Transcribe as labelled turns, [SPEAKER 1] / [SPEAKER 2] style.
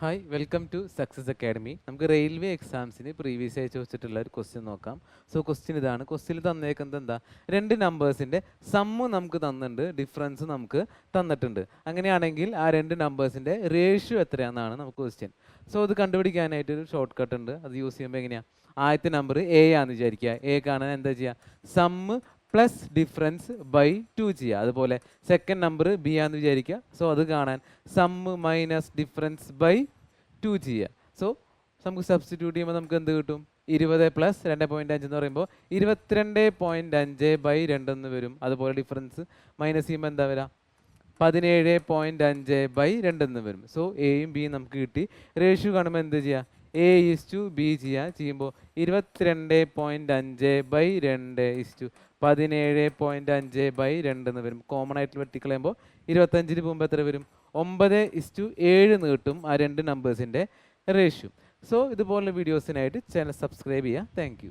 [SPEAKER 1] Hi welcome to success academy. നമുക്ക് railway എക്സാംസിന് previous ആയി ചോദിച്ചിട്ടുള്ള ഒരു ക്വസ്റ്റ്യൻ നോക്കാം. സോ ക്വസ്റ്റ്യൻ ഇതാണ്. ക്വസ്റ്റ്യനിൽ തന്നേക്കുന്നത് എന്താ, രണ്ട് നമ്പേഴ്സിൻ്റെ സമ്മ് നമുക്ക് തന്നിട്ടുണ്ട്, ഡിഫറൻസ് നമുക്ക് തന്നിട്ടുണ്ട്. അങ്ങനെയാണെങ്കിൽ ആ രണ്ട് നമ്പേഴ്സിൻ്റെ റേഷ്യോ എത്രയാണെന്നാണ് നമുക്ക് ക്വസ്റ്റ്യൻ. സോ ഇത് കണ്ടുപിടിക്കാനായിട്ടൊരു ഷോർട്ട് കട്ട് ഉണ്ട്. അത് യൂസ് ചെയ്യുമ്പോൾ എങ്ങനെയാണ്, ആദ്യത്തെ നമ്പർ എ ആണെന്ന് വിചാരിക്കുക. എ കാണാൻ എന്താ ചെയ്യുക, സമ്മ് പ്ലസ് ഡിഫറൻസ് ബൈ 2 ചെയ്യുക. അതുപോലെ സെക്കൻഡ് നമ്പർ ബി ആണെന്ന് വിചാരിക്കുക. സോ അത് കാണാൻ സമ്മ് മൈനസ് ഡിഫറൻസ് ബൈ 2 ചെയ്യുക. സോ നമുക്ക് സബ്സ്റ്റിറ്റ്യൂട്ട് ചെയ്യുമ്പോൾ നമുക്ക് എന്ത് കിട്ടും, 20 പ്ലസ് 2.5 എന്ന് പറയുമ്പോൾ 22.5 ബൈ 2 എന്ന് വരും. അതുപോലെ ഡിഫറൻസ് മൈനസ് ചെയ്യുമ്പോൾ എന്താ വരാം, 17.5 ബൈ 2 എന്ന് വരും. സോ എയും ബിയും നമുക്ക് കിട്ടി. റേഷ്യോ കാണുമ്പോൾ എന്ത് ചെയ്യുക, എ ഈസ് ടു ബി ചെയ്യുമ്പോൾ 22.5 ബൈ 2 17.5 ബൈ 2 എന്ന് വരും. കോമൺ ആയിട്ട് വെട്ടിക്കളയുമ്പോൾ 25 പോകുമ്പോൾ എത്ര വരും, 9:7 എന്ന് കിട്ടും ആ രണ്ട് നമ്പേഴ്സിൻ്റെ റേഷ്യോ. സോ ഇതുപോലുള്ള വീഡിയോസിനായിട്ട് ചാനൽ സബ്സ്ക്രൈബ് ചെയ്യുക. താങ്ക്